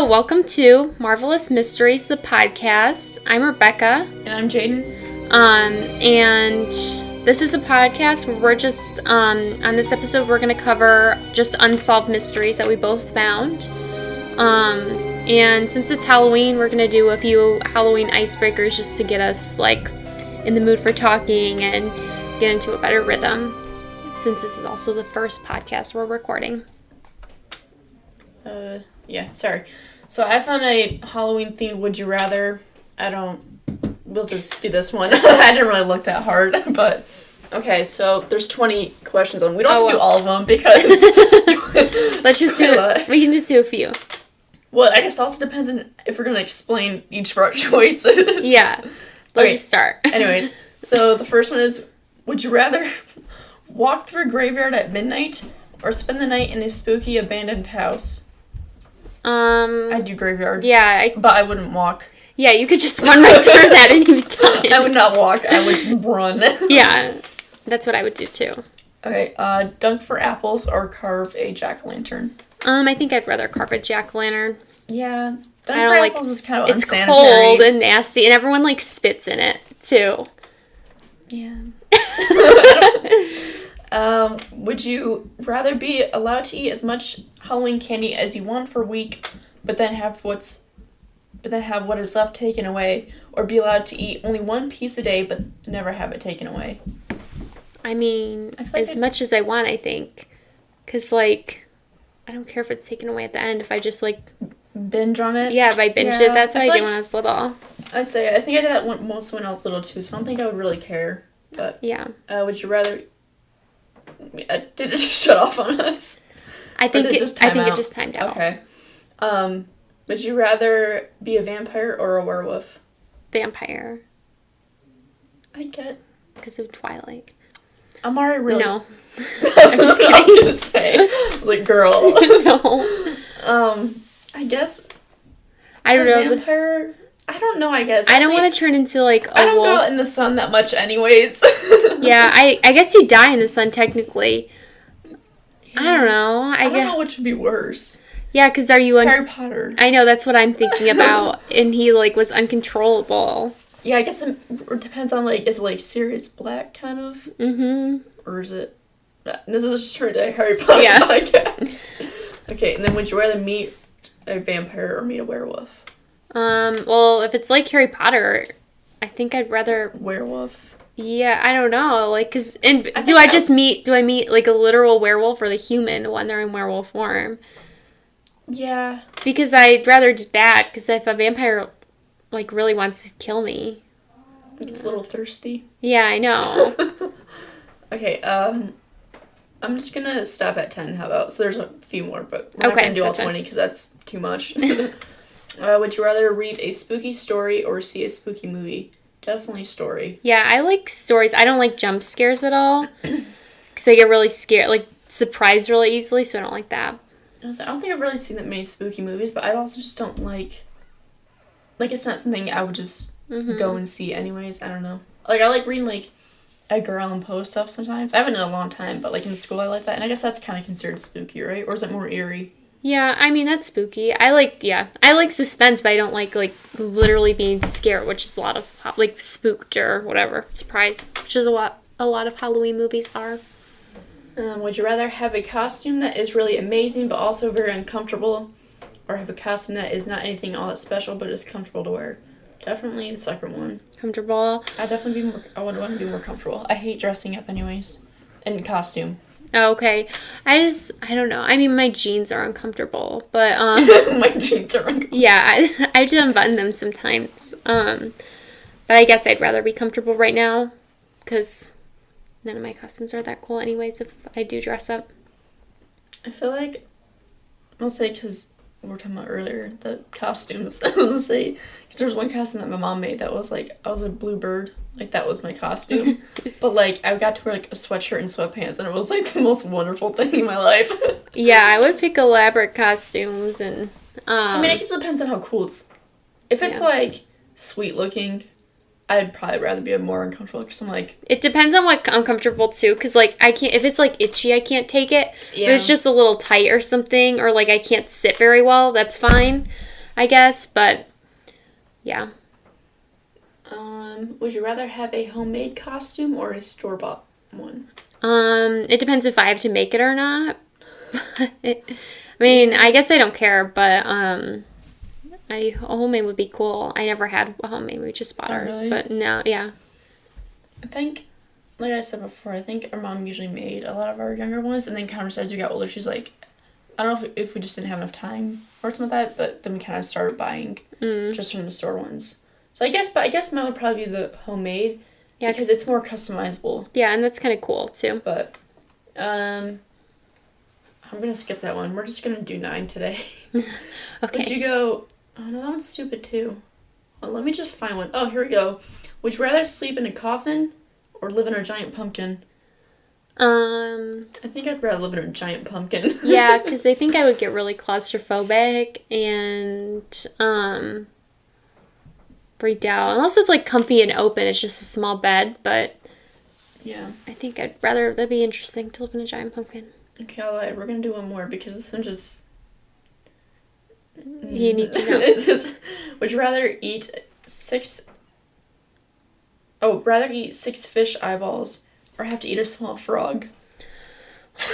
So, welcome to Marvelous Mysteries, the podcast. I'm Rebecca. And I'm Jaden. And this is a podcast where we're just, on this episode, we're going to cover just unsolved mysteries that we both found. And since it's Halloween, we're going to do a few Halloween icebreakers just to get us, in the mood for talking and get into a better rhythm, since this is also the first podcast we're recording. Yeah, sorry. So I found a Halloween-themed Would You Rather. We'll just do this one. I didn't really look that hard, but... Okay, so there's 20 questions on. We don't have to do all of them because... Let's just do it. We can just do a few. Well, I guess it also depends on if we're going to explain each of our choices. Yeah. Let's just start. Anyways, so the first one is, would you rather walk through a graveyard at midnight or spend the night in a spooky abandoned house? I'd do graveyard. Yeah. But I wouldn't walk. Yeah, you could just run right through that any time. I would not walk. I would run. Yeah. That's what I would do too. Okay, dunk for apples or carve a jack-o'-lantern? I think I'd rather carve a jack-o'-lantern. Yeah. Dunk for apples is kind of it's unsanitary. It's cold and nasty, and everyone, spits in it, too. Yeah. Would you rather be allowed to eat as much Halloween candy as you want for a week, but then have what is left taken away, or be allowed to eat only one piece a day but never have it taken away? I mean, as much as I want, I think. Because, I don't care if it's taken away at the end. If I just, binge on it? Yeah, if I binge it. That's what I did when I was little. I think I did that most when I was little, too, so I don't think I would really care. But yeah. Would you rather... Did it just shut off on us? I think it just timed out. Okay. Would you rather be a vampire or a werewolf? Vampire. I get... Because of Twilight. I'm already really... No. That's what I was going to say. I was like, girl. No. I guess... I don't know. Vampire... I don't know, I guess. I don't want to turn into, a wolf. I don't go out in the sun that much anyways. Yeah, I guess you die in the sun, technically. Yeah. I don't know. I don't know which would be worse. Yeah, because are you... Harry Potter. I know, that's what I'm thinking about. And he, was uncontrollable. Yeah, I guess it depends on, is it, Sirius Black, kind of? Mm-hmm. Or is it... This is just turned a Harry Potter podcast. Okay, and then would you rather meet a vampire or meet a werewolf? Well, if it's like Harry Potter, I think I'd rather... Werewolf? Yeah, I don't know. Do I meet, a literal werewolf or the human when they're in werewolf form? Yeah. Because I'd rather do that, because if a vampire, really wants to kill me... It's a little thirsty. Yeah, I know. Okay, I'm just gonna stop at 10, how about? So there's a few more, but we're not gonna do all 20, because that's too much. Would you rather read a spooky story or see a spooky movie? Definitely story. Yeah, I like stories. I don't like jump scares at all. Because I get really scared, surprised really easily, so I don't like that. I don't think I've really seen that many spooky movies, but I also just don't it's not something I would just go and see anyways. I don't know. I like reading, Edgar Allan Poe stuff sometimes. I haven't in a long time, but, in school I like that. And I guess that's kind of considered spooky, right? Or is it more eerie? Yeah, I mean, that's spooky. I like suspense, but I don't like literally being scared, which is a lot of, spooked or whatever, surprise, which is what a lot of Halloween movies are. Would you rather have a costume that is really amazing, but also very uncomfortable, or have a costume that is not anything all that special, but is comfortable to wear? Definitely the second one. Comfortable. I would want to be more comfortable. I hate dressing up anyways, in costume. Oh, okay. I don't know. I mean, my jeans are uncomfortable, but, My jeans are uncomfortable. Yeah, I have to unbutton them sometimes. But I guess I'd rather be comfortable right now, because none of my costumes are that cool anyways if I do dress up. I feel like, I'll say, because we were talking about earlier, the costumes. I was going to say, because there was one costume that my mom made that was, I was a blue bird. That was my costume. But, I got to wear, a sweatshirt and sweatpants, and it was, the most wonderful thing in my life. Yeah, I would pick elaborate costumes, and, I mean, I guess it depends on how cool it's... If it's, sweet-looking, I'd probably rather be more uncomfortable, because I'm, It depends on what I'm comfortable, too, because, I can't... If it's, itchy, I can't take it. Yeah. If it's just a little tight or something, or, I can't sit very well, that's fine. I guess, but yeah. Would you rather have a homemade costume or a store-bought one? It depends if I have to make it or not. I mean, I guess I don't care, but a homemade would be cool. I never had a homemade. We just bought ours, really? but no, yeah. I think, like I said before, I think our mom usually made a lot of our younger ones, and then kind of as we got older, she's like, I don't know if we just didn't have enough time or something like that, but then we kind of started buying just from the store ones. So I guess mine would probably be the homemade, because it's more customizable. Yeah, and that's kind of cool too. But I'm gonna skip that one. We're just gonna do 9 today. Okay. Would you go? Oh no, that one's stupid too. Well, let me just find one. Oh, here we go. Would you rather sleep in a coffin or live in a giant pumpkin? I think I'd rather live in a giant pumpkin. Yeah, because I think I would get really claustrophobic and freaked out. Unless it's like comfy and open, it's just a small bed. But yeah, I think I'd rather that'd be interesting to live in a giant pumpkin. Okay, I'll lie. We're gonna do one more because this one just. You need to know. Would you rather eat 6 fish eyeballs or have to eat a small frog?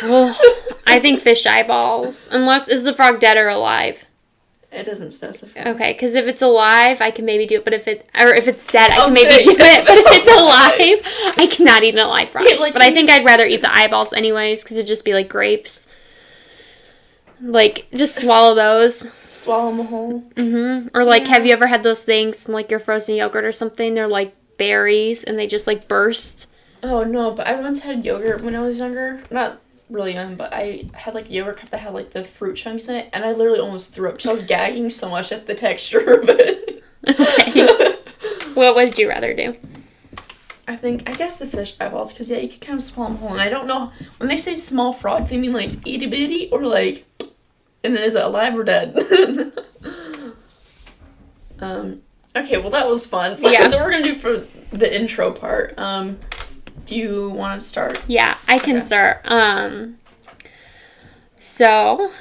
Oh, I think fish eyeballs. Unless, is the frog dead or alive? It doesn't specify. Okay, because if it's alive, I can maybe do it. But if it's dead, I I'll can maybe say, do it. But if it's alive, I cannot eat an alive frog. Like, but I think I'd rather eat the eyeballs anyways, because it'd just be like grapes. Like, just swallow those. Swallow them whole. Mm-hmm. Or like, have you ever had those things in like your frozen yogurt or something? They're like berries, and they just like burst. Oh no, but I once had yogurt when I was younger. Not really young, but I had like a yogurt cup that had like the fruit chunks in it, and I literally almost threw up because I was gagging so much at the texture of it. Okay. What would you rather do? I guess the fish eyeballs, because yeah, you could kind of swallow them whole, and I don't know, when they say small frog, they mean like itty bitty or like, and then is it alive or dead? Okay, well that was fun. So, yeah. So we're gonna do for the intro part. Do you want to start? Yeah, I can start. So,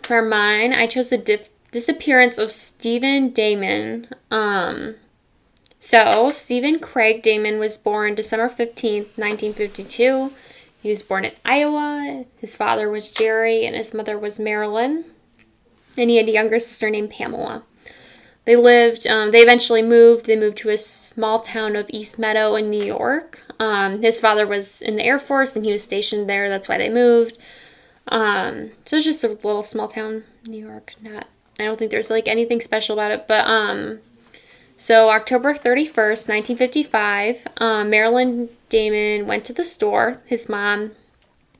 for mine, I chose the disappearance of Stephen Damman. So, Stephen Craig Damman was born December 15th, 1952. He was born in Iowa. His father was Jerry and his mother was Marilyn. And he had a younger sister named Pamela. They eventually moved. They moved to a small town of East Meadow in New York. His father was in the Air Force and he was stationed there. That's why they moved. So it's just a little small town, New York. I don't think there's like anything special about it. But, so October 31st, 1955, Marilyn Damman went to the store, his mom,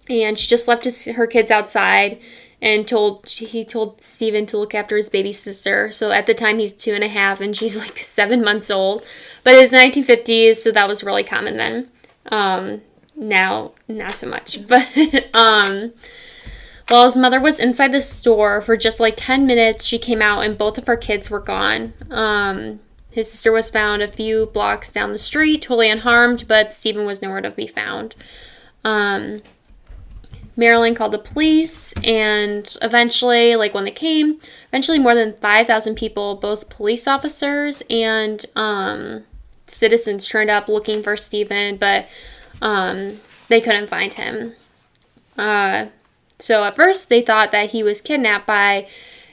and she just left her kids outside and he told Stephen to look after his baby sister. So at the time he's 2.5 and she's like 7 months old. But it was 1950s, so that was really common then. Now, not so much. But while his mother was inside the store for just like 10 minutes, she came out and both of her kids were gone. His sister was found a few blocks down the street, totally unharmed, but Stephen was nowhere to be found. Marilyn called the police, and eventually, like when they came, more than 5,000 people, both police officers and citizens, turned up looking for Stephen, but they couldn't find him. So at first, they thought that he was kidnapped by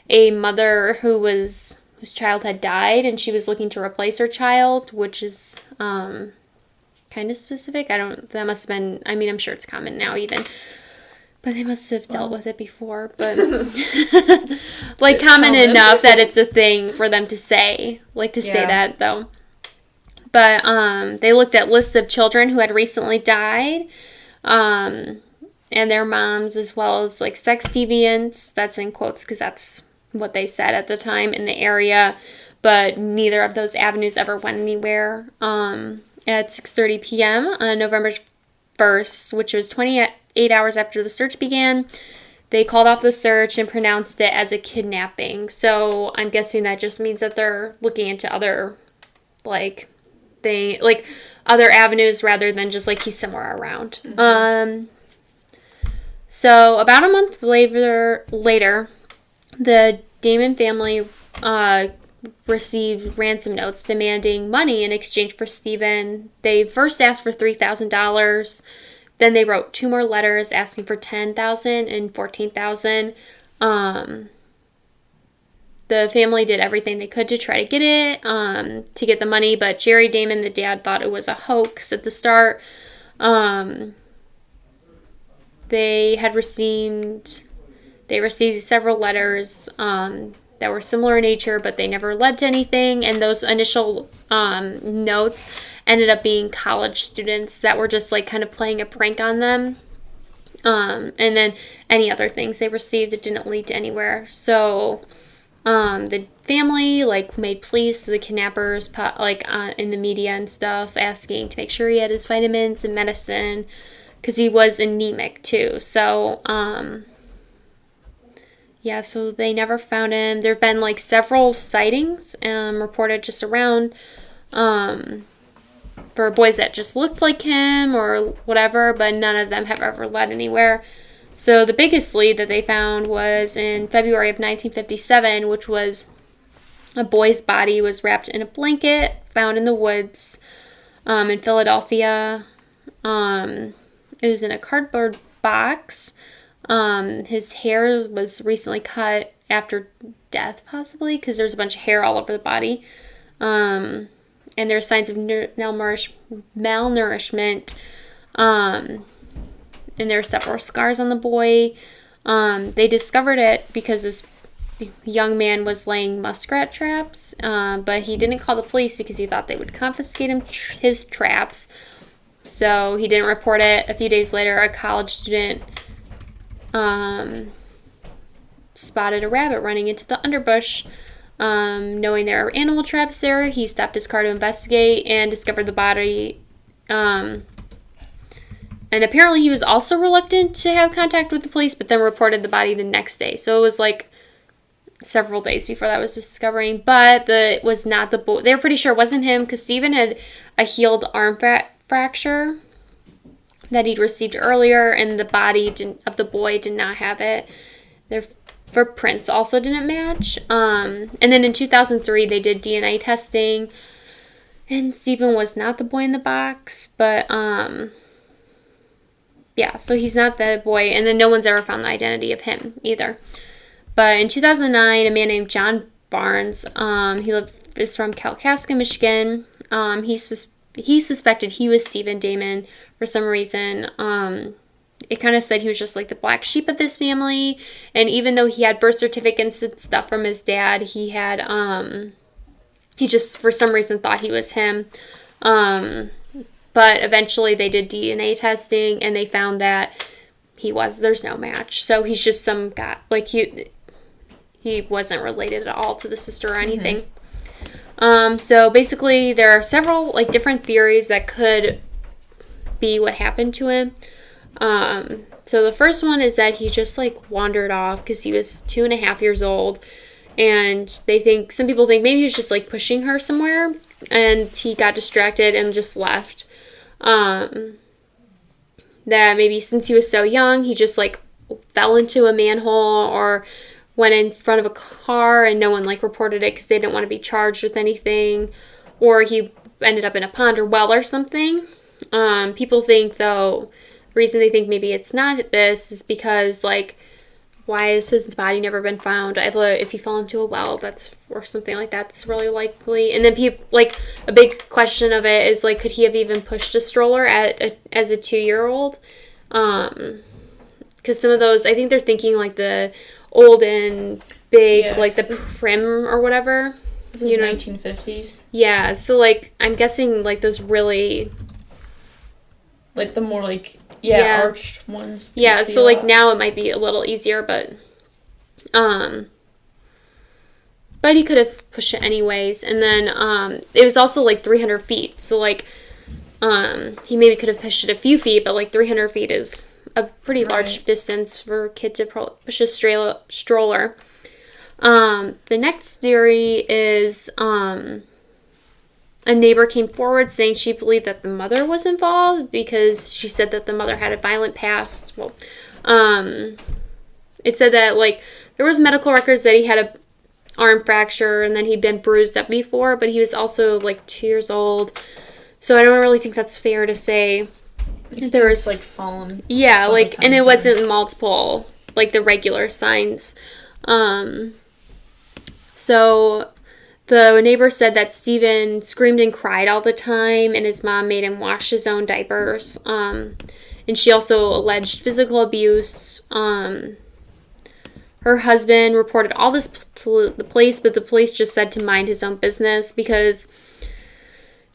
a mother whose child had died, and she was looking to replace her child, which is kind of specific. That must have been, I mean, I'm sure it's common now even. But they must have dealt with it before, but like common enough that it's a thing for them to say, say that though. But they looked at lists of children who had recently died, and their moms, as well as like sex deviants. That's in quotes because that's what they said at the time in the area. But neither of those avenues ever went anywhere. At 6:30 p.m. on November 1st, which was 28 hours after the search began, they called off the search and pronounced it as a kidnapping. So I'm guessing that just means that they're looking into other other avenues rather than just like he's somewhere around. Mm-hmm. So about a month later, the Damman family received ransom notes demanding money in exchange for Stephen. They first asked for $3,000. Then they wrote 2 more letters asking for $10,000 and $14,000. The family did everything they could to try to get it, to get the money, but Jerry Damman, the dad, thought it was a hoax at the start. They received several letters that were similar in nature, but they never led to anything. And those initial notes ended up being college students that were just like kind of playing a prank on them. And then any other things they received that didn't lead to anywhere. So the family like made pleas to the kidnappers in the media and stuff, asking to make sure he had his vitamins and medicine, because he was anemic too. So yeah, so they never found him. There have been like several sightings reported just around for boys that just looked like him or whatever, but none of them have ever led anywhere. So the biggest lead that they found was in February of 1957, which was a boy's body was wrapped in a blanket found in the woods in Philadelphia. It was in a cardboard box. His hair was recently cut after death, possibly, because there's a bunch of hair all over the body. And there are signs of malnourishment. And there are several scars on the boy. They discovered it because this young man was laying muskrat traps, but he didn't call the police because he thought they would confiscate his traps. So he didn't report it. A few days later, a college student spotted a rabbit running into the underbush. Knowing there are animal traps there, he stopped his car to investigate and discovered the body. And apparently he was also reluctant to have contact with the police, but then reported the body the next day. So it was like several days before that was discovering. But it was not the boy. They were pretty sure it wasn't him because Stephen had a healed arm fracture that he'd received earlier, and the body of the boy did not have it. Their footprints also didn't match. And then in 2003, they did DNA testing, and Stephen was not the boy in the box, but yeah, so he's not the boy, and then no one's ever found the identity of him either. But in 2009, a man named John Barnes, is from Kalkaska, Michigan. He suspected he was Stephen Damman for some reason. It kind of said he was just like the black sheep of this family, and even though he had birth certificates and stuff from his dad, he just for some reason thought he was him. But eventually they did DNA testing, and they found that there's no match. So he's just some guy, like he wasn't related at all to the sister or anything. Mm-hmm. So basically there are several like different theories that could be what happened to him. So the first one is that he just like wandered off because he was 2.5 years old. And some people think maybe he was just like pushing her somewhere and he got distracted and just left. That maybe since he was so young, he just like fell into a manhole or went in front of a car and no one like reported it because they didn't want to be charged with anything, or he ended up in a pond or well or something. People think, though, the reason they think maybe it's not this is because like, why has his body never been found? If he fell into a well, or something like that, that's really likely. And then a big question of it is like, could he have even pushed a stroller as a 2-year-old? Because some of those, I think they're thinking like the old and big, like the prim or whatever. This was 1950s. Yeah, so like I'm guessing like those really, like the more like. Yeah, arched ones. Yeah, so like now it might be a little easier, but he could have pushed it anyways. And then it was also like 300 feet, so like he maybe could have pushed it a few feet, but like 300 feet is a pretty large distance for a kid to push a stroller. The next theory is a neighbor came forward saying she believed that the mother was involved because she said that the mother had a violent past. Well, it said that like there was medical records that he had arm fracture, and then he'd been bruised up before, but he was also like 2 years old. So I don't really think that's fair to say there was like fallen. Yeah, like, and it wasn't multiple, like the regular signs. So the neighbor said that Stephen screamed and cried all the time, and his mom made him wash his own diapers. And she also alleged physical abuse. Her husband reported all this to the police, but the police just said to mind his own business, because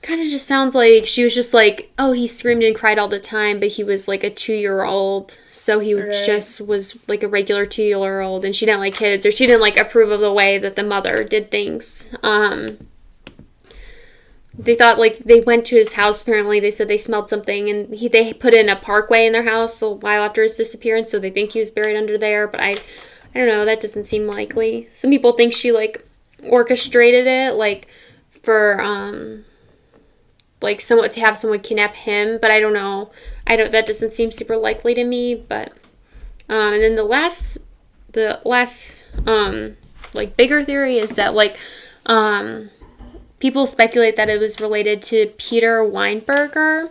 kind of just sounds like she was just like, oh, he screamed and cried all the time, but he was like a 2-year-old, so he just was like a regular 2-year-old, and she didn't like kids, or she didn't like approve of the way that the mother did things. They thought, like, they went to his house, apparently they said they smelled something, and they put in a parkway in their house a while after his disappearance, so they think he was buried under there, but I don't know, that doesn't seem likely. Some people think she like orchestrated it, like for like someone to have someone kidnap him, but I don't know. That doesn't seem super likely to me, but and then the last like bigger theory is that like people speculate that it was related to Peter Weinberger.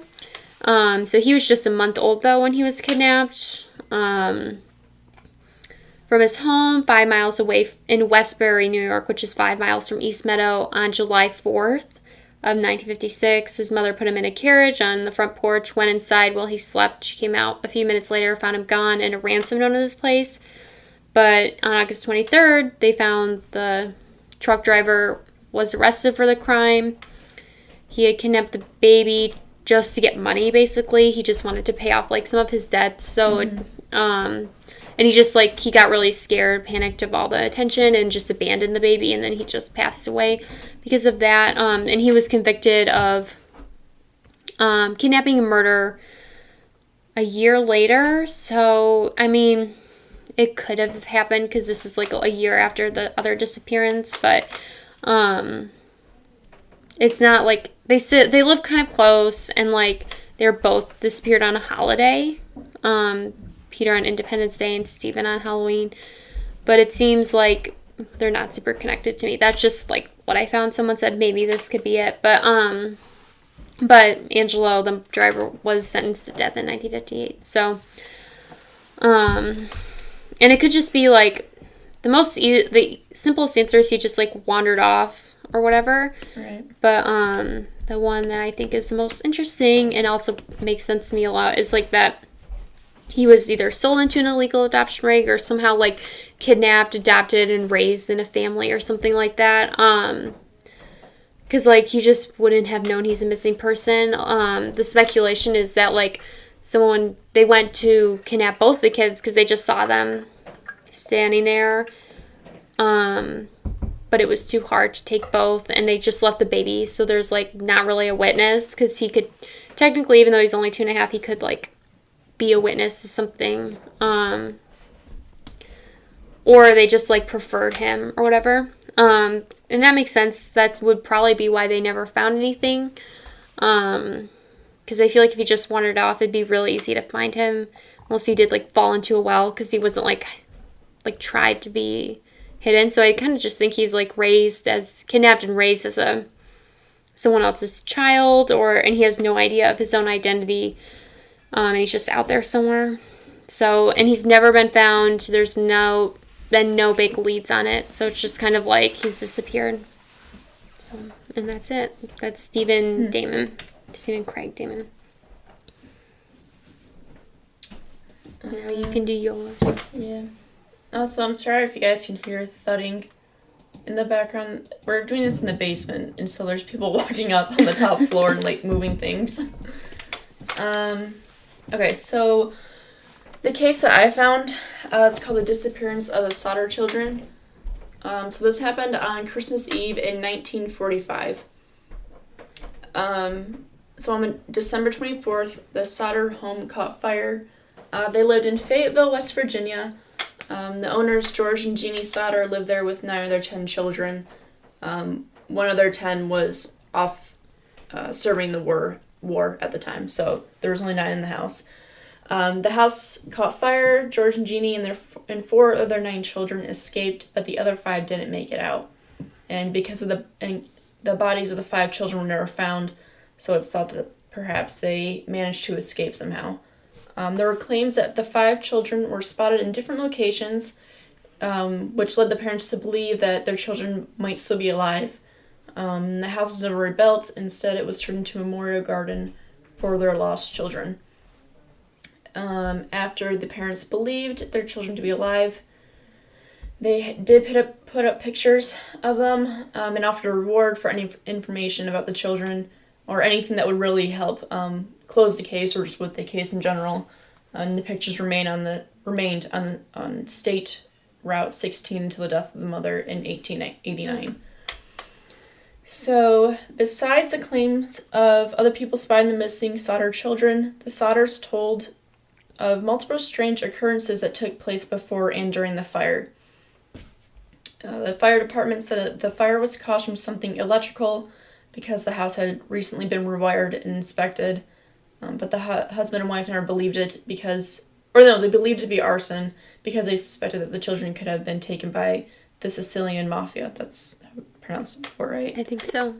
So he was just a month old though when he was kidnapped from his home 5 miles away in Westbury, New York, which is 5 miles from East Meadow, on July 4th. Of 1956. His mother put him in a carriage on the front porch, went inside while he slept. She came out a few minutes later, found him gone, and a ransom note in his place. But on August 23rd, they found the truck driver was arrested for the crime. He had kidnapped the baby just to get money, basically. He just wanted to pay off, like, some of his debts. So, and he just, like, he got really scared, panicked of all the attention, and just abandoned the baby, and then he just passed away because of that. And he was convicted of kidnapping and murder a year later. So, I mean, it could have happened because this is, like, a year after the other disappearance, but it's not, like, they live kind of close, and, like, they're both disappeared on a holiday. Peter on Independence Day and Stephen on Halloween. But it seems like they're not super connected to me. That's just like what I found. Someone said maybe this could be it. But Angelo, the driver, was sentenced to death in 1958. So, and it could just be like the simplest answer is he just like wandered off or whatever. Right. But the one that I think is the most interesting and also makes sense to me a lot is like that he was either sold into an illegal adoption ring or somehow, like, kidnapped, adopted, and raised in a family or something like that. Because, like, he just wouldn't have known he's a missing person. The speculation is that, like, they went to kidnap both the kids because they just saw them standing there. But it was too hard to take both, and they just left the baby. So there's, like, not really a witness because he could, technically, even though he's only 2.5, he could, like, be a witness to something, or they just like preferred him or whatever, and that makes sense. That would probably be why they never found anything, because I feel like if he just wandered off, it'd be really easy to find him, unless he did like fall into a well, because he wasn't like tried to be hidden. So I kind of just think he's like kidnapped and raised as someone else's child, and he has no idea of his own identity. And he's just out there somewhere. So, and he's never been found. There's been no big leads on it. So it's just kind of like he's disappeared. So, and that's it. That's Stephen Damman. Stephen Craig Damman. Now you can do yours. Yeah. Also, I'm sorry if you guys can hear thudding in the background. We're doing this in the basement, and so there's people walking up on the top floor and, like, moving things. Okay, so the case that I found, it's called the disappearance of the Sodder Children. So this happened on Christmas Eve in 1945. So on December 24th, the Sodder home caught fire. They lived in Fayetteville, West Virginia. The owners, George and Jeannie Sodder, lived there with 9 of their 10 children. One of their 10 was off serving the war at the time, so there was only 9 in the house. The house caught fire. George and Jeannie and 4 of their 9 children escaped, but the other 5 didn't make it out. And because of the bodies of the 5 children were never found, so it's thought that perhaps they managed to escape somehow. There were claims that the 5 children were spotted in different locations, which led the parents to believe that their children might still be alive. The house was never rebuilt. Instead, it was turned into a memorial garden for their lost children. After the parents believed their children to be alive, they did put up pictures of them and offered a reward for any information about the children or anything that would really help close the case or just with the case in general. And the pictures remained on State Route 16 until the death of the mother in 1889. So, besides the claims of other people spying the missing Sodder children, the Sodders told of multiple strange occurrences that took place before and during the fire. The fire department said that the fire was caused from something electrical because the house had recently been rewired and inspected, but the husband and wife never believed it they believed it to be arson because they suspected that the children could have been taken by the Sicilian mafia. That's how I pronounced it before, right? I think so.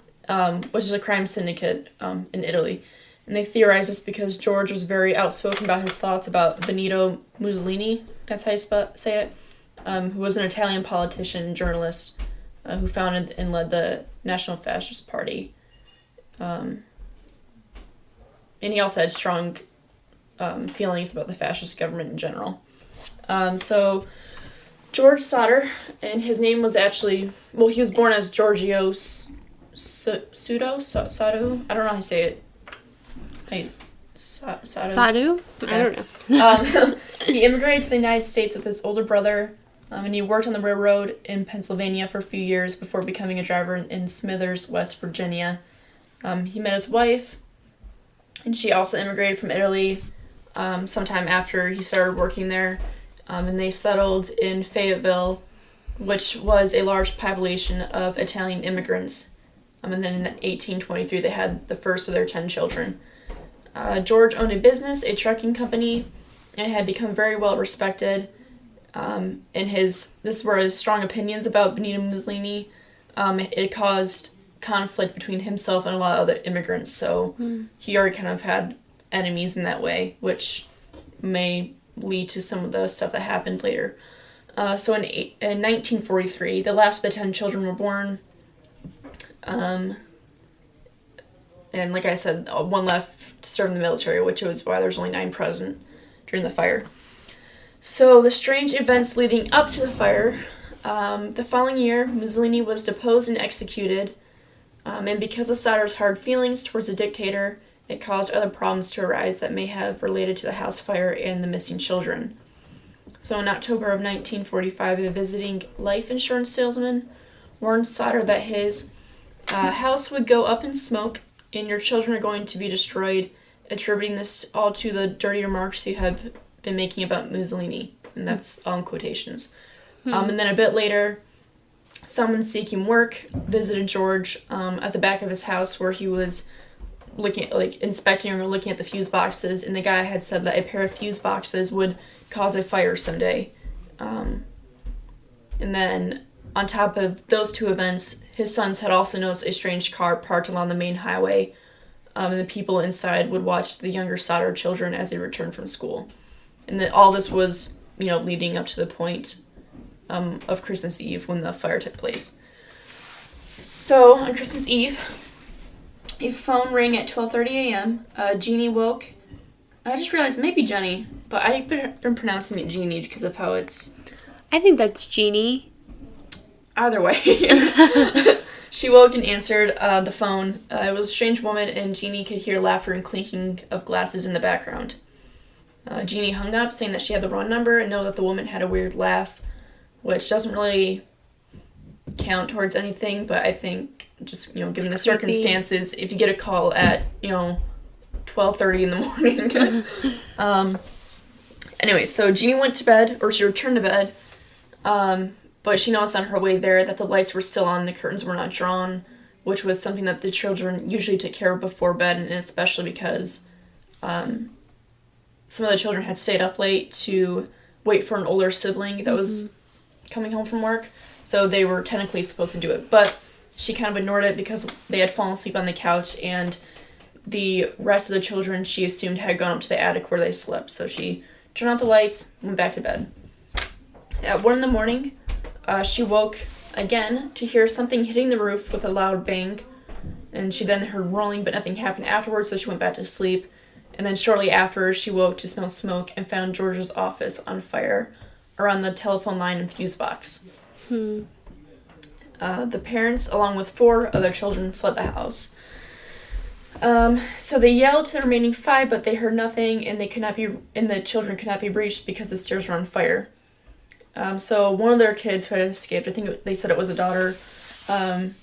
Which is a crime syndicate in Italy. And they theorized this because George was very outspoken about his thoughts about Benito Mussolini, that's how you say it, who was an Italian politician and journalist who founded and led the National Fascist Party. And he also had strong feelings about the fascist government in general. So George Sodder, and his name was actually, he was born as Giorgio Sadu? I don't know how you say it. Sadu? Okay. I don't know. He immigrated to the United States with his older brother, and he worked on the railroad in Pennsylvania for a few years before becoming a driver in Smithers, West Virginia. He met his wife, and she also immigrated from Italy sometime after he started working there, and they settled in Fayetteville, which was a large population of Italian immigrants. And then in 1823, they had the first of their 10 children. George owned a business, a trucking company, and had become very well respected. This were his strong opinions about Benito Mussolini. It caused conflict between himself and a lot of other immigrants, so he already kind of had enemies in that way, which may lead to some of the stuff that happened later. So in 1943, the last of the 10 children were born. And like I said, one left to serve in the military, which was why there's only 9 present during the fire. So the strange events leading up to the fire, the following year, Mussolini was deposed and executed, and because of Sodder's hard feelings towards the dictator, it caused other problems to arise that may have related to the house fire and the missing children. So in October of 1945, a visiting life insurance salesman warned Sodder that his house would go up in smoke and your children are going to be destroyed, attributing this all to the dirty remarks you have been making about Mussolini. And that's all in quotations. And then a bit later, someone seeking work visited George at the back of his house where he was inspecting or looking at the fuse boxes, and the guy had said that a pair of fuse boxes would cause a fire someday. And then on top of those 2 events, his sons had also noticed a strange car parked along the main highway, and the people inside would watch the younger Sodder children as they returned from school. And then all this was, leading up to the point of Christmas Eve when the fire took place. So on Christmas Eve, a phone rang at 12:30 a.m. Jeannie woke. I just realized it may be Jenny, but I've been pronouncing it Jeannie because of how it's... I think that's Jeannie. Either way. She woke and answered the phone. It was a strange woman, and Jeannie could hear laughter and clinking of glasses in the background. Jeannie hung up, saying that she had the wrong number and know that the woman had a weird laugh, which doesn't really count towards anything, but I think just, given the circumstances, if you get a call at, 12:30 in the morning. Anyway, so Jeannie went to bed, or she returned to bed, but she noticed on her way there that the lights were still on, the curtains were not drawn, which was something that the children usually took care of before bed, and especially because some of the children had stayed up late to wait for an older sibling that was coming home from work. So they were technically supposed to do it. But she kind of ignored it because they had fallen asleep on the couch, and the rest of the children, she assumed, had gone up to the attic where they slept. So she turned out the lights, went back to bed. At 1 a.m, she woke again to hear something hitting the roof with a loud bang. And she then heard rolling, but nothing happened afterwards, so she went back to sleep. And then shortly after, she woke to smell smoke and found George's office on fire around the telephone line and fuse box. The parents, along with 4 other children, fled the house. So they yelled to the remaining 5, but they heard nothing, and the children could not be reached because the stairs were on fire. So one of their kids who had escaped, I think they said it was a daughter. The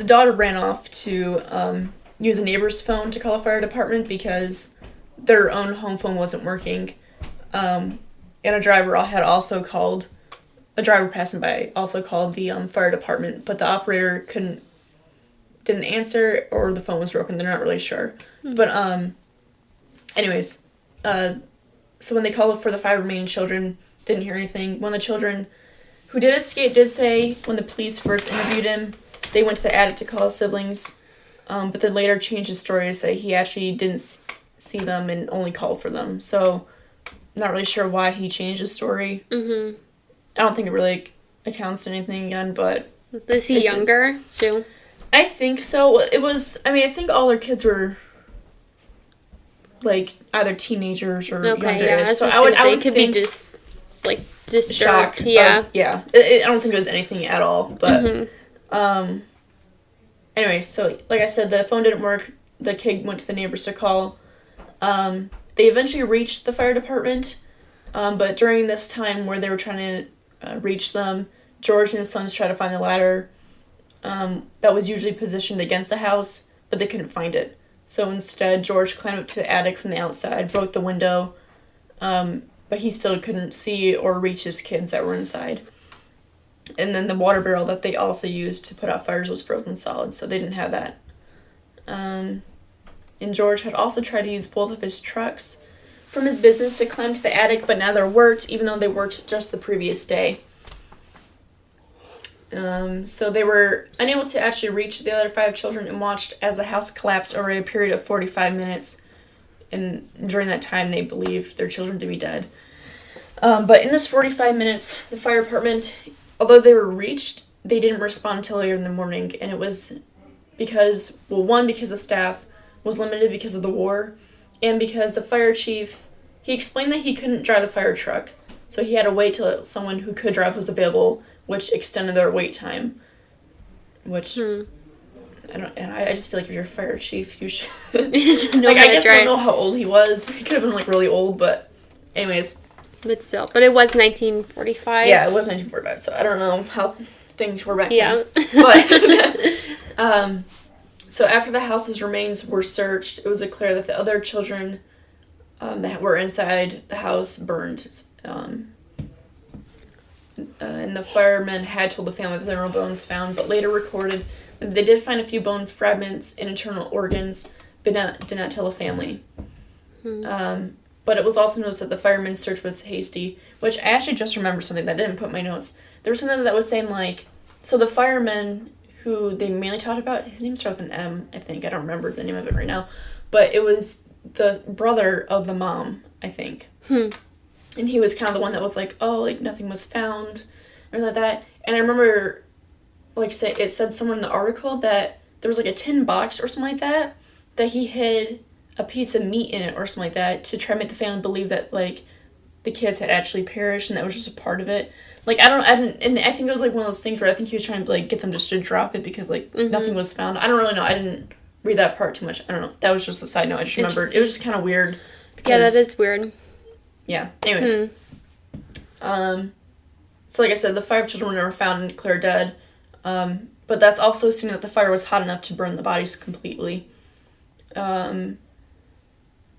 daughter ran off to use a neighbor's phone to call a fire department because their own home phone wasn't working. And a driver passing by also called the fire department, but the operator didn't answer, or the phone was broken. They're not really sure. But anyways, so when they called for the 5 remaining children, didn't hear anything. One of the children who did escape did say when the police first interviewed him, they went to the attic to call his siblings, but then later changed his story to say he actually didn't see them and only called for them. So, not really sure why he changed his story. I don't think it really accounts to anything again, but... Was he younger, too? I think so. I think all their kids were, like, either teenagers or younger. Yeah, so I would could think... be just, like, disturbed. Shocked. Yeah. I don't think it was anything at all, but... Anyway, so, like I said, the phone didn't work. The kid went to the neighbors to call. They eventually reached the fire department, but during this time where they were trying to reach them, George and his sons tried to find the ladder that was usually positioned against the house, but they couldn't find it. So instead, George climbed up to the attic from the outside, broke the window, but he still couldn't see or reach his kids that were inside. And then the water barrel that they also used to put out fires was frozen solid, so they didn't have that. And George had also tried to use both of his trucks from his business to climb to the attic, but neither worked, even though they worked just the previous day. So they were unable to actually reach the other 5 children and watched as the house collapsed over a period of 45 minutes. And during that time, they believed their children to be dead. But in this 45 minutes, the fire department, although they were reached, they didn't respond until later in the morning. And it was because the staff was limited because of the war, and because the fire chief, he explained that he couldn't drive the fire truck, so he had to wait till someone who could drive was available, which extended their wait time. Which I just feel like if you're a fire chief, you should I guess I don't know how old he was. He could have been really old, but anyways. But it was 1945. Yeah, it was 1945, so I don't know how things were back then. But so after the house's remains were searched, it was declared that the other children that were inside the house burned. And the firemen had told the family that there were no bones found, but later recorded that they did find a few bone fragments and internal organs, but did not tell the family. But it was also noticed that the firemen's search was hasty, which I actually just remembered something that I didn't put in my notes. There was something that was saying, like, so the firemen who they mainly talked about, his name started with an M, I think. I don't remember the name of it right now. But it was the brother of the mom, I think. And he was kind of the one that was like, oh, like, nothing was found, or like that. And I remember, like, it said somewhere in the article that there was, like, a tin box or something like that he hid a piece of meat in it or something like that to try to make the family believe that, like, the kids had actually perished and that was just a part of it. Like, and I think it was, like, one of those things where I think he was trying to, like, get them just to drop it because, like, nothing was found. I don't really know. I didn't read that part too much. I don't know. That was just a side note. I just remembered. It was just kind of weird. Because, yeah, that is weird. Yeah. Anyways. So, like I said, the 5 children were never found and declared dead. But that's also assuming that the fire was hot enough to burn the bodies completely.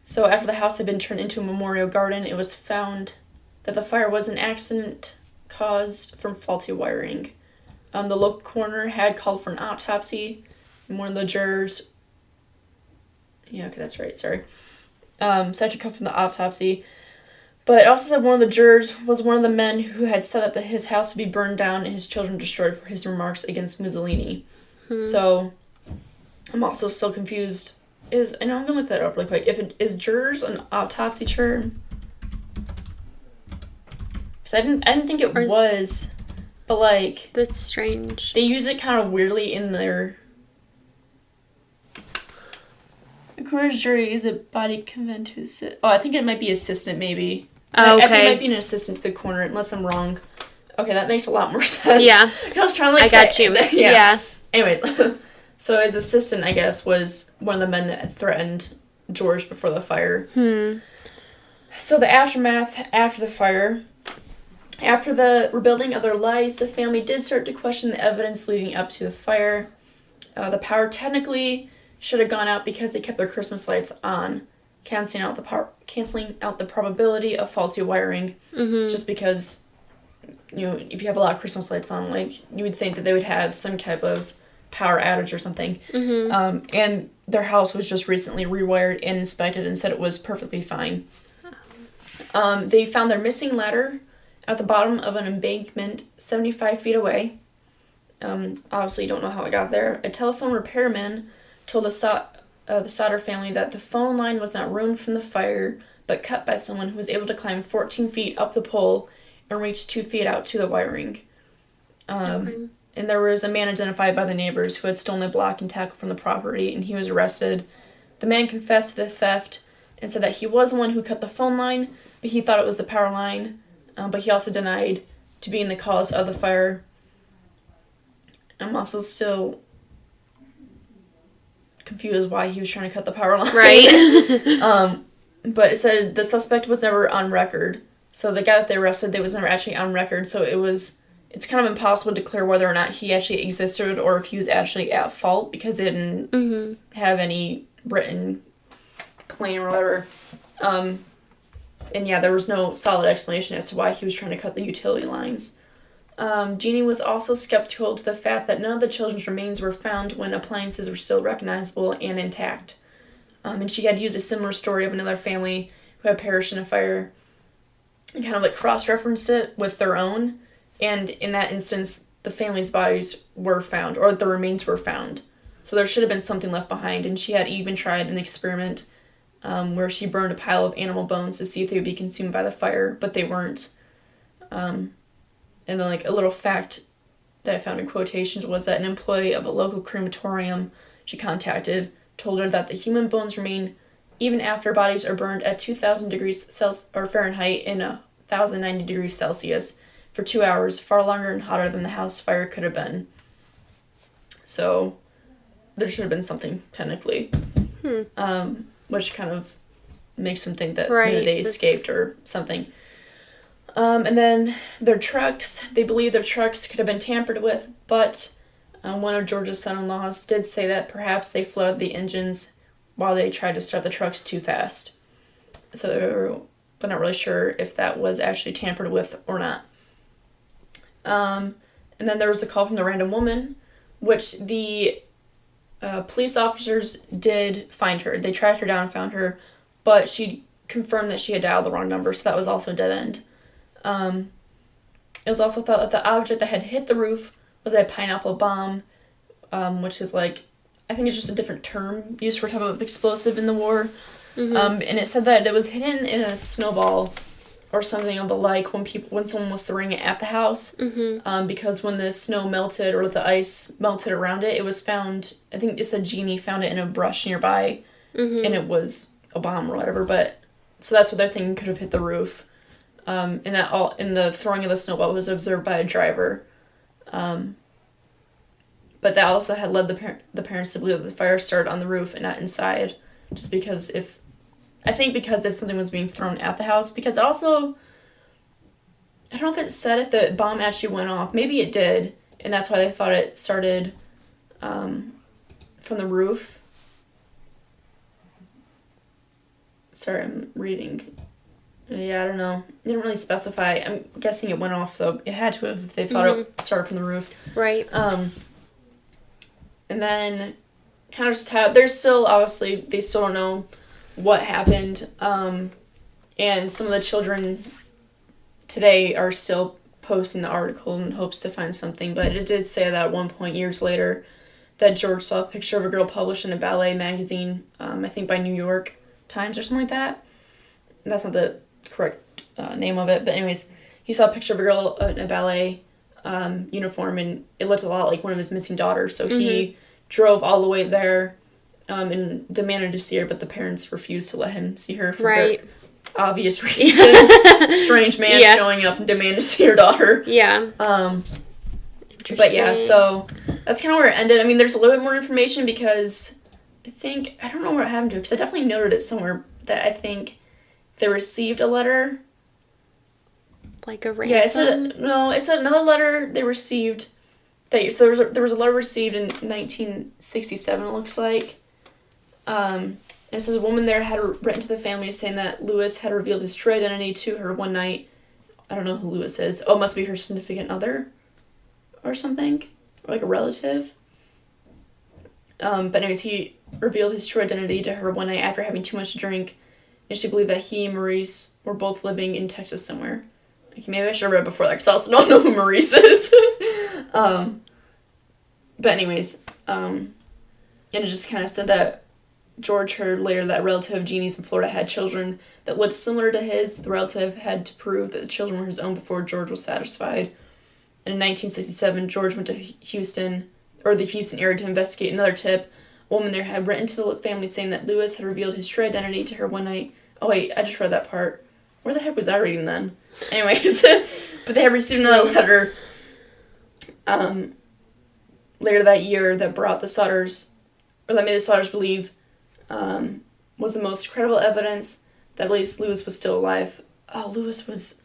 So after the house had been turned into a memorial garden, it was found that the fire was an accident caused from faulty wiring. The local coroner had called for an autopsy, and one of the jurors Yeah, okay, that's right, sorry. Cited to come from the autopsy. But it also said one of the jurors was one of the men who had said that his house would be burned down and his children destroyed for his remarks against Mussolini. So, I'm also still confused. And I'm gonna look that up really quick. If it is jurors an autopsy term? Because I didn't think it was, but like that's strange. They use it kind of weirdly in their. The coroner's jury is a body convent to assist. Oh, I think it might be assistant maybe. Oh, okay. I think it might be an assistant to the coroner, unless I'm wrong. Okay, that makes a lot more sense. Yeah. I was trying to I got you. Yeah. Anyways, so his assistant, I guess, was one of the men that threatened George before the fire. So the aftermath after the fire, after the rebuilding of their lives, the family did start to question the evidence leading up to the fire. The power technically should have gone out because they kept their Christmas lights on, canceling out the probability of faulty wiring. Just because, if you have a lot of Christmas lights on, like, you would think that they would have some type of power outage or something. And their house was just recently rewired and inspected and said it was perfectly fine. They found their missing ladder at the bottom of an embankment 75 feet away. Obviously, you don't know how it got there. A telephone repairman told the Sodder family that the phone line was not ruined from the fire, but cut by someone who was able to climb 14 feet up the pole and reach 2 feet out to the wiring. And there was a man identified by the neighbors who had stolen a block and tackle from the property, and he was arrested. The man confessed to the theft and said that he was the one who cut the phone line, but he thought it was the power line. But he also denied to being the cause of the fire. I'm also still confused why he was trying to cut the power line. Right. But it said the suspect was never on record. So the guy that they arrested, they was never actually on record. So it's kind of impossible to declare whether or not he actually existed or if he was actually at fault because they didn't have any written claim or whatever. And yeah, there was no solid explanation as to why he was trying to cut the utility lines. Jeannie was also skeptical to the fact that none of the children's remains were found when appliances were still recognizable and intact. And she had used a similar story of another family who had perished in a fire and kind of like cross-referenced it with their own. And in that instance, the family's bodies were found, or the remains were found. So there should have been something left behind. And she had even tried an experiment where she burned a pile of animal bones to see if they would be consumed by the fire, but they weren't. And then, like, a little fact that I found in quotations was that an employee of a local crematorium she contacted told her that the human bones remain even after bodies are burned at 2,000 degrees Fahrenheit and 1,090 degrees Celsius for 2 hours, far longer and hotter than the house fire could have been. So, there should have been something, technically. Which kind of makes them think that maybe they escaped or something. And then their trucks, they believe their trucks could have been tampered with, but one of George's son-in-laws did say that perhaps they flooded the engines while they tried to start the trucks too fast. So they're not really sure if that was actually tampered with or not. And then there was a call from the random woman, which the police officers did find her. They tracked her down and found her, but she confirmed that she had dialed the wrong number, so that was also a dead end. It was also thought that the object that had hit the roof was a pineapple bomb, which is like, I think it's just a different term used for a type of explosive in the war. And it said that it was hidden in a snowball or something of the like when someone was throwing it at the house. Because when the snow melted or the ice melted around it, it was found, I think it said Jeannie found it in a brush nearby, and it was a bomb or whatever, but, so that's what they're thinking could have hit the roof. And the throwing of the snowball was observed by a driver. But that also had led the parents to believe that the fire started on the roof and not inside, just because if something was being thrown at the house, because also, I don't know if it said if the bomb actually went off. Maybe it did, and that's why they thought it started from the roof. Sorry, I'm reading. Yeah, I don't know. It didn't really specify. I'm guessing it went off, though. It had to have if they thought it started from the roof. Right. And then, kind of just how there's still, obviously, they still don't know what happened. And some of the children today are still posting the article in hopes to find something. But it did say that at one point, years later, that George saw a picture of a girl published in a ballet magazine, I think by New York Times or something like that. That's not the correct name of it. But anyways, he saw a picture of a girl in a ballet uniform, and it looked a lot like one of his missing daughters. So he drove all the way there and demanded to see her, but the parents refused to let him see her for very obvious reasons. Strange man showing up and demanding to see her daughter. Yeah. But yeah, so that's kind of where it ended. I mean, there's a little bit more information because I don't know what happened to it, because I definitely noted it somewhere that I think they received a letter. Like a ransom? Yeah, it said another letter they received. So there was a letter received in 1967, it looks like. And it says a woman there had written to the family saying that Lewis had revealed his true identity to her one night. I don't know who Lewis is. Oh, it must be her significant other or something. Or like a relative. But anyways, he revealed his true identity to her one night after having too much to drink. And she believed that he and Maurice were both living in Texas somewhere. Okay, maybe I should have read before that, because I also don't know who Maurice is. But anyways, and it just kind of said that George heard later that relative Jeannie's in Florida had children that looked similar to his. The relative had to prove that the children were his own before George was satisfied. And in 1967, George went to the Houston area to investigate another tip. A woman there had written to the family saying that Lewis had revealed his true identity to her one night. Oh wait, I just read that part. Where the heck was I reading then? Anyways, but they had received another letter later that year that brought the Sodders, or that made the Sodders believe was the most credible evidence that at least Lewis was still alive. Oh, Lewis was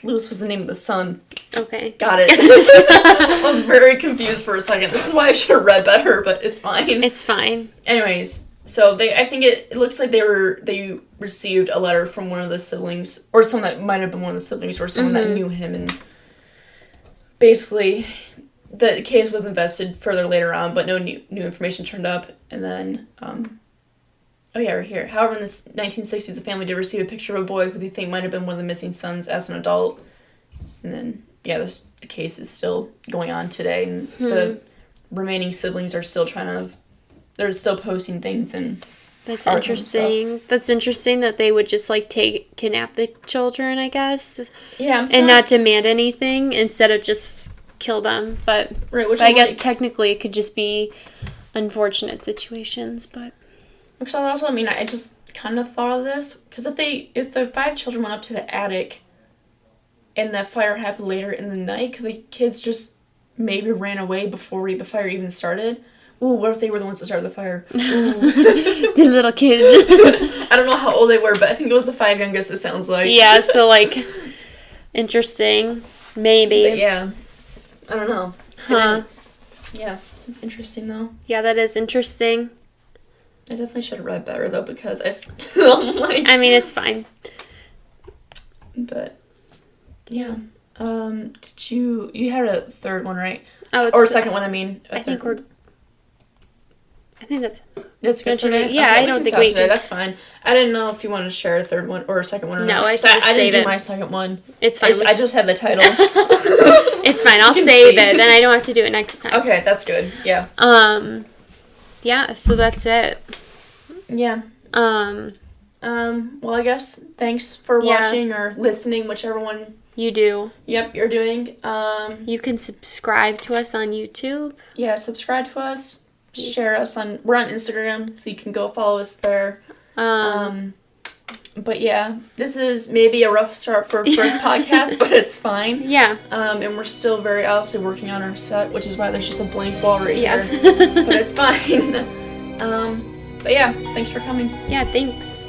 the name of the son. Okay. Got it. I was very confused for a second. This is why I should have read better, but it's fine. It's fine. Anyways, so I think it looks like they received a letter from one of the siblings, or someone that might have been one of the siblings, or someone that knew him, and basically the case was invested further later on, but no new information turned up. And then oh yeah, right here. However, in the 1960s, the family did receive a picture of a boy who they think might have been one of the missing sons as an adult. And then, yeah, the case is still going on today, and the remaining siblings are still they're still posting things and That's interesting. That's interesting that they would just, like, kidnap the children, I guess. Yeah, and not demand anything instead of just kill them. But I guess technically it could just be unfortunate situations, but... Because also, I mean, I just kind of thought of this, because if the 5 children went up to the attic and that fire happened later in the night, could the kids just maybe ran away before the fire even started? Ooh, what if they were the ones that started the fire? The little kids. I don't know how old they were, but I think it was the 5 youngest, it sounds like. Yeah, so, like, interesting. Maybe. But yeah. I don't know. Huh. Yeah, it's interesting, though. Yeah, that is interesting. I definitely should have read better, though, because I'm like... I mean, it's fine. But, yeah. Did you had a third one, right? Oh, or a second one, I mean. I think that's good for me? Yeah, okay, I don't think we can. That's fine. I didn't know if you wanted to share a third one or a second one or not. No, I didn't do my second one. It's fine. I just had the title. It's fine. I'll save it. Then I don't have to do it next time. Okay, that's good. Yeah. Yeah, so that's it. Yeah. Well, I guess thanks for watching or listening, whichever one you do. Yep, you're doing. You can subscribe to us on YouTube. Yeah, subscribe to us. Share us we're on Instagram, so you can go follow us there. But yeah, this is maybe a rough start for a first podcast, but it's fine. Yeah. And we're still very obviously working on our set, which is why there's just a blank wall right here. But it's fine. But yeah, thanks for coming. Yeah, thanks.